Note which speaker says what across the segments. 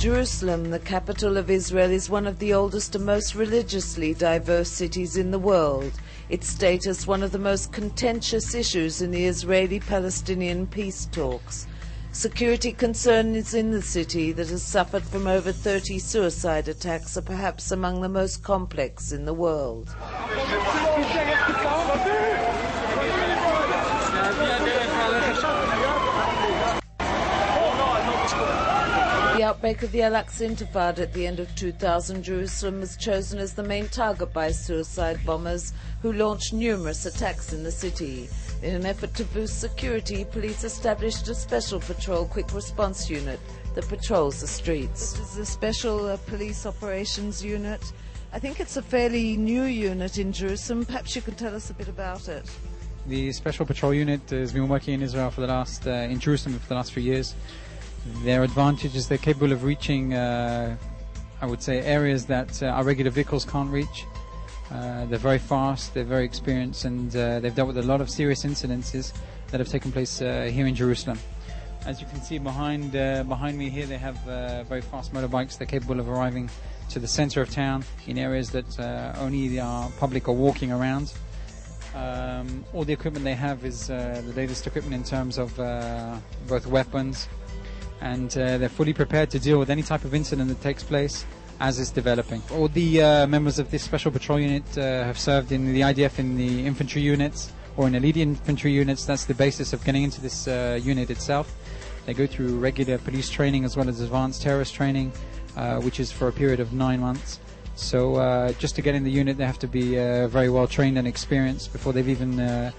Speaker 1: Jerusalem, the capital of Israel, is one of the oldest and most religiously diverse cities in the world. Its status one of the most contentious issues in the Israeli-Palestinian peace talks. Security concerns in the city that has suffered from over 30 suicide attacks are perhaps among the most complex in the world. The outbreak of the Al-Aqsa Intifada at the end of 2000, Jerusalem was chosen as the main target by suicide bombers who launched numerous attacks in the city. In an effort to boost security, police established a special patrol quick response unit that patrols the streets. This is a special police operations unit. I think it's a fairly new unit in Jerusalem. Perhaps you can tell us a bit about it.
Speaker 2: The special patrol unit has been working in Israel in Jerusalem for the last few years. Their advantage is they're capable of reaching, I would say, areas that our regular vehicles can't reach. They're very fast, they're very experienced, and they've dealt with a lot of serious incidences that have taken place here in Jerusalem. As you can see behind me here, they have very fast motorbikes. They're capable of arriving to the center of town in areas that only the public are walking around. All the equipment they have is the latest equipment in terms of both weapons, and they're fully prepared to deal with any type of incident that takes place as it's developing. All the members of this special patrol unit have served in the IDF in the infantry units or in elite infantry units. That's the basis of getting into this unit itself. They go through regular police training as well as advanced terrorist training, which is for a period of 9 months. So just to get in the unit, they have to be very well trained and experienced before they've even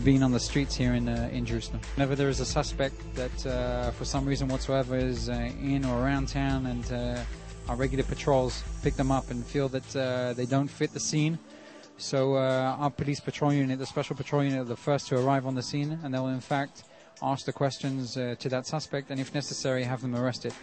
Speaker 2: been on the streets here in Jerusalem. Whenever there is a suspect that for some reason whatsoever is in or around town, and our regular patrols pick them up and feel that they don't fit the scene, so our police patrol unit, the special patrol unit, are the first to arrive on the scene, and they'll in fact ask the questions to that suspect, and if necessary have them arrested.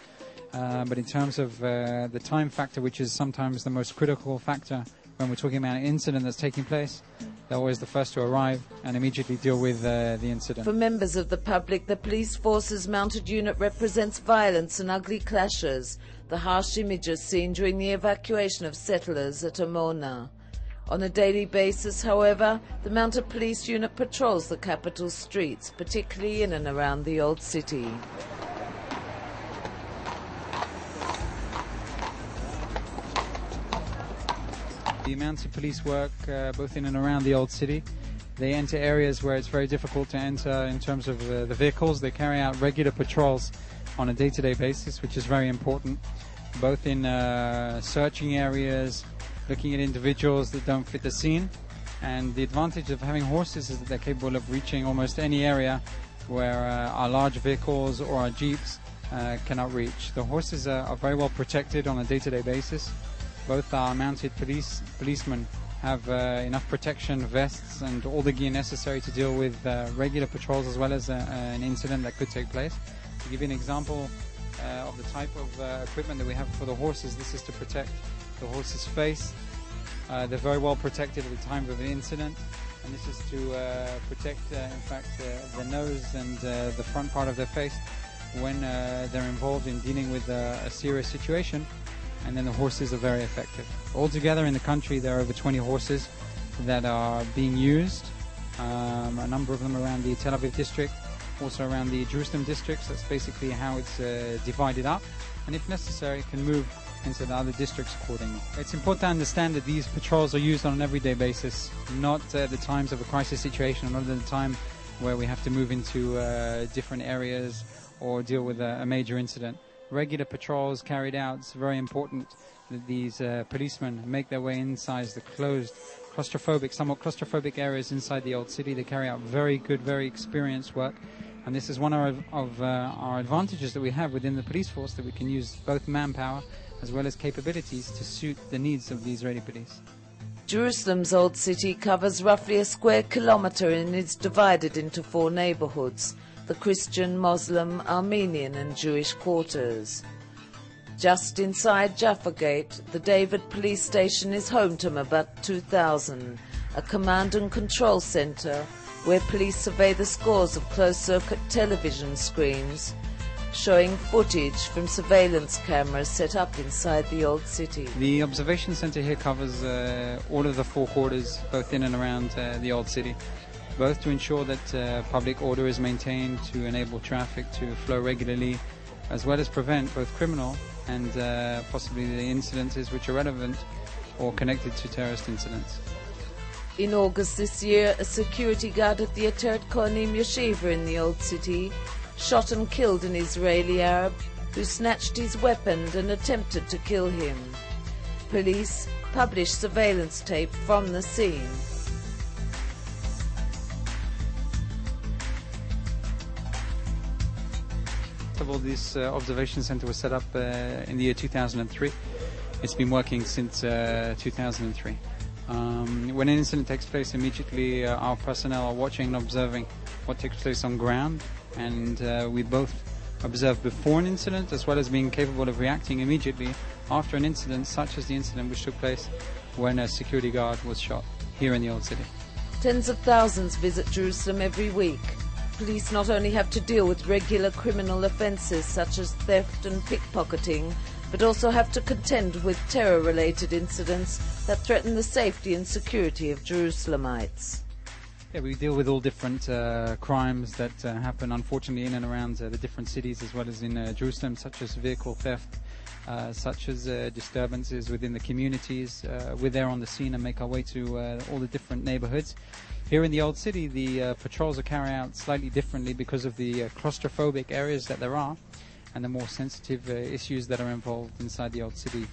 Speaker 2: But in terms of the time factor, which is sometimes the most critical factor when we're talking about an incident that's taking place, they're always the first to arrive and immediately deal with the incident.
Speaker 1: For members of the public, the police force's mounted unit represents violence and ugly clashes, the harsh images seen during the evacuation of settlers at Amona. On a daily basis, however, the mounted police unit patrols the capital streets, particularly in and around the old city.
Speaker 2: The mounted police work both in and around the old city. They enter areas where it's very difficult to enter in terms of the vehicles. They carry out regular patrols on a day-to-day basis, which is very important, both in searching areas, looking at individuals that don't fit the scene. And the advantage of having horses is that they're capable of reaching almost any area where our large vehicles or our jeeps cannot reach. The horses are very well protected on a day-to-day basis. Both our mounted policemen have enough protection, vests, and all the gear necessary to deal with regular patrols as well as an incident that could take place. To give you an example of the type of equipment that we have for the horses, this is to protect the horse's face. They're very well protected at the time of an incident, and this is to protect, in fact, the nose and the front part of their face when they're involved in dealing with a serious situation. And then the horses are very effective. Altogether in the country there are over 20 horses that are being used, a number of them around the Tel Aviv district, also around the Jerusalem districts. That's basically how it's divided up, and if necessary can move into the other districts accordingly. It's important to understand that these patrols are used on an everyday basis, not at the times of a crisis situation, not at the time where we have to move into different areas or deal with a major incident. Regular patrols carried out. It's very important that these policemen make their way inside the closed, somewhat claustrophobic areas inside the old city. They carry out very good, very experienced work, and this is one of our advantages that we have within the police force, that we can use both manpower as well as capabilities to suit the needs of the Israeli police.
Speaker 1: Jerusalem's old city covers roughly a square kilometre and is divided into 4 neighbourhoods: the Christian, Muslim, Armenian and Jewish quarters. Just inside Jaffa Gate, the David police station is home to Mabat 2000, a command and control centre where police survey the scores of closed-circuit television screens showing footage from surveillance cameras set up inside the old city.
Speaker 2: The observation center here covers all of the four quarters, both in and around the old city, both to ensure that public order is maintained, to enable traffic to flow regularly, as well as prevent both criminal and possibly the incidences which are relevant or connected to terrorist incidents.
Speaker 1: In August this year, a security guard at the Ateret Kohanim Yeshiva in the Old City shot and killed an Israeli Arab who snatched his weapon and attempted to kill him. Police published surveillance tape from the scene.
Speaker 2: Of all, this observation center was set up in the year 2003. It's been working since 2003. When an incident takes place, immediately our personnel are watching and observing what takes place on ground, and we both observe before an incident as well as being capable of reacting immediately after an incident, such as the incident which took place when a security guard was shot here in the Old City.
Speaker 1: Tens of thousands visit Jerusalem every week. Police not only have to deal with regular criminal offences such as theft and pickpocketing, but also have to contend with terror-related incidents that threaten the safety and security of Jerusalemites.
Speaker 2: Yeah, we deal with all different crimes that happen, unfortunately, in and around the different cities, as well as in Jerusalem, such as vehicle theft, such as disturbances within the communities. We're there on the scene and make our way to all the different neighborhoods. Here in the Old City, the patrols are carried out slightly differently because of the claustrophobic areas that there are and the more sensitive issues that are involved inside the Old City.